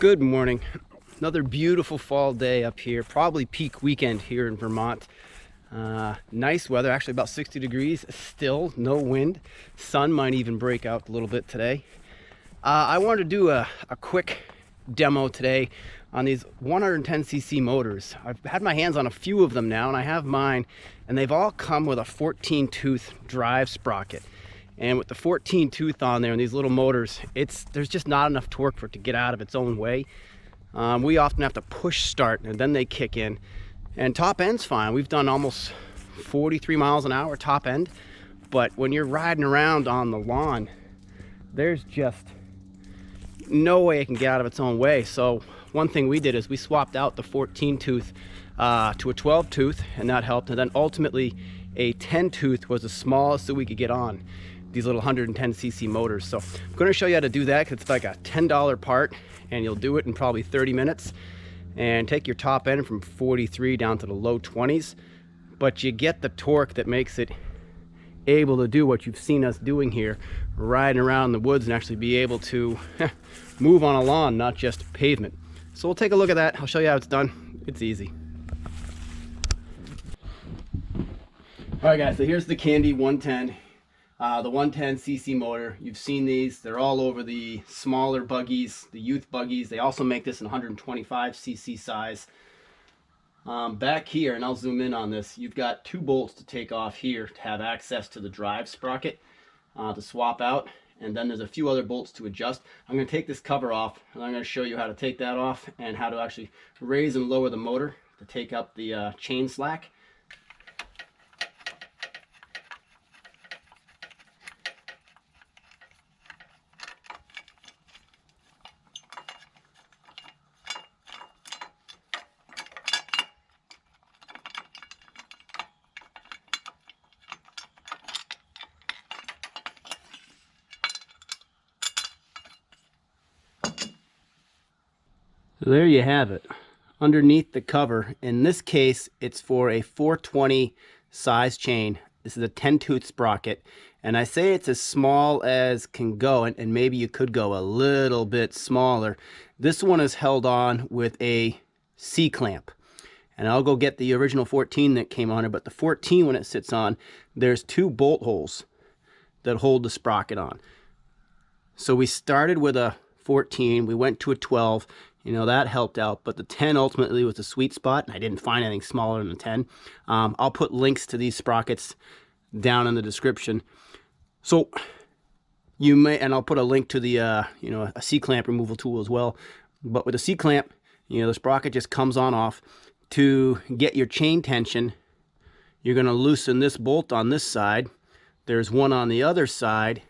Good morning. Another beautiful fall day up here, probably peak weekend here in Vermont. Nice weather, actually about 60 degrees still, no wind. Sun might even break out a little bit today. I wanted to do a quick demo today on these 110cc motors. I've had my hands on a few of them now, and I have mine, and they've all come with a 14 tooth drive sprocket. And with the 14 tooth on there and these little motors, there's just not enough torque for it to get out of its own way. We often have to push start and then they kick in. And top end's fine. We've done almost 43 miles an hour top end. But when you're riding around on the lawn, there's just no way it can get out of its own way. So one thing we did is we swapped out the 14 tooth to a 12 tooth, and that helped. And then ultimately a 10 tooth was the smallest that we could get on these little 110cc motors. So I'm going to show you how to do that, because it's like a $10 part and you'll do it in probably 30 minutes and take your top end from 43 down to the low 20s, but you get the torque that makes it able to do what you've seen us doing here, riding around the woods and actually be able to move on a lawn, not just pavement. So we'll take a look at that. I'll show you how it's done. It's easy. All right guys, so here's the Kandi 110. The 110cc motor. You've seen these. They're all over the smaller buggies, the youth buggies. They also make this in 125cc size. Back here, and I'll zoom in on this, you've got two bolts to take off here to have access to the drive sprocket to swap out, and then there's a few other bolts to adjust. I'm going to take this cover off, and I'm going to show you how to take that off and how to actually raise and lower the motor to take up the chain slack. So there you have it, underneath the cover. In this case, it's for a 420 size chain. This is a 10 tooth sprocket, and I say it's as small as can go, and maybe you could go a little bit smaller. This one is held on with a C-clamp, and I'll go get the original 14 that came on it, but the 14, when it sits on, there's two bolt holes that hold the sprocket on. So we started with a 14, we went to a 12, you know, that helped out, but the 10 ultimately was the sweet spot, and I didn't find anything smaller than the 10. I'll put links to these sprockets down in the description. So you may, and I'll put a link to the, you know, a C-clamp removal tool as well. But with a C-clamp, you know, the sprocket just comes on off. To get your chain tension, you're going to loosen this bolt on this side. There's one on the other side,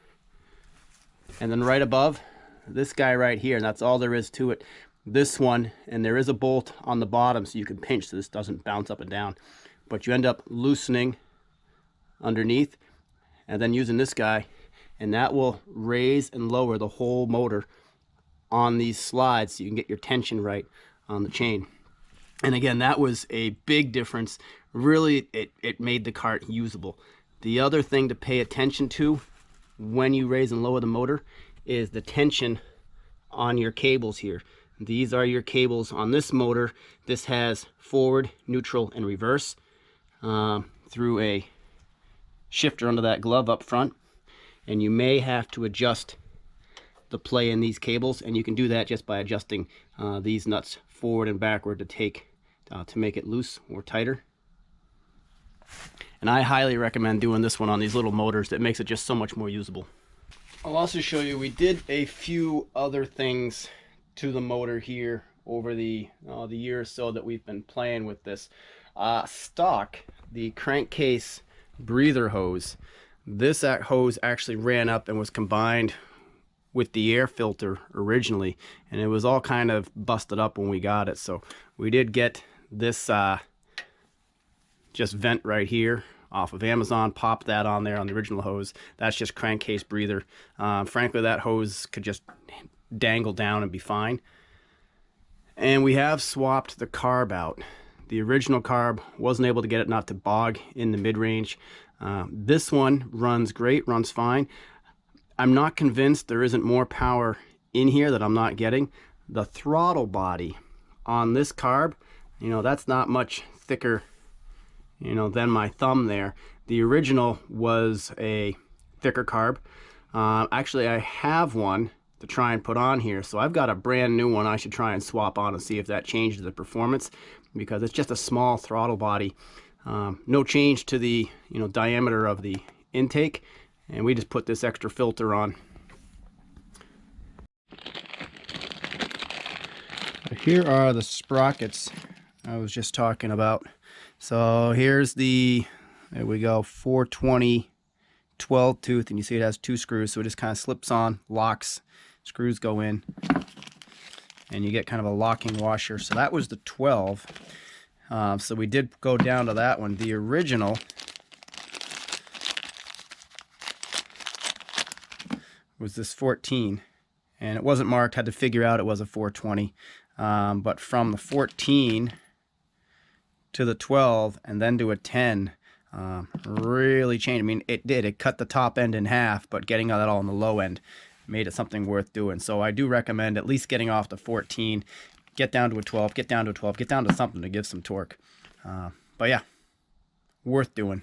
and then right above, this guy right here, and that's all there is to it. This one, and there is a bolt on the bottom so you can pinch so this doesn't bounce up and down, but you end up loosening underneath and then using this guy, and that will raise and lower the whole motor on these slides so you can get your tension right on the chain. And again, that was a big difference. Really, it made the cart usable. The other thing to pay attention to when you raise and lower the motor is the tension on your cables here. These are your cables on this motor. This has forward, neutral, and reverse through a shifter under that glove up front. And you may have to adjust the play in these cables, and you can do that just by adjusting these nuts forward and backward to make it loose or tighter. And I highly recommend doing this one on these little motors. That makes it just so much more usable. I'll also show you, we did a few other things to the motor here over the year or so that we've been playing with this. Stock, the crankcase breather hose, this hose actually ran up and was combined with the air filter originally, and it was all kind of busted up when we got it. So we did get this just vent right here off of Amazon, pop that on there on the original hose. That's just crankcase breather. Frankly, that hose could just dangle down and be fine. And we have swapped the carb out. The original carb wasn't able to get it not to bog in the mid-range. This one runs great, runs fine. I'm not convinced there isn't more power in here that I'm not getting. the throttle body on this carb, you know, that's not much thicker, you know, than my thumb there. The original was a thicker carb. Actually, I have one to try and put on here, so I've got a brand new one I should try and swap on and see if that changes the performance, because it's just a small throttle body. No change to the, you know, diameter of the intake, and we just put this extra filter on. Here are the sprockets I was just talking about. So here's the, there we go, 420 12 tooth, and you see it has 2 screws, so it just kind of slips on, locks, screws go in, and you get kind of a locking washer. So that was the 12. So we did go down to that one. The original was this 14, and it wasn't marked, had to figure out it was a 420. But from the 14 to the 12 and then to a 10, really changed. I mean, it cut the top end in half, but getting that all on the low end made it something worth doing. So I do recommend at least getting off the 14, get down to a 12, get down to a 12, get down to something to give some torque. But yeah, worth doing.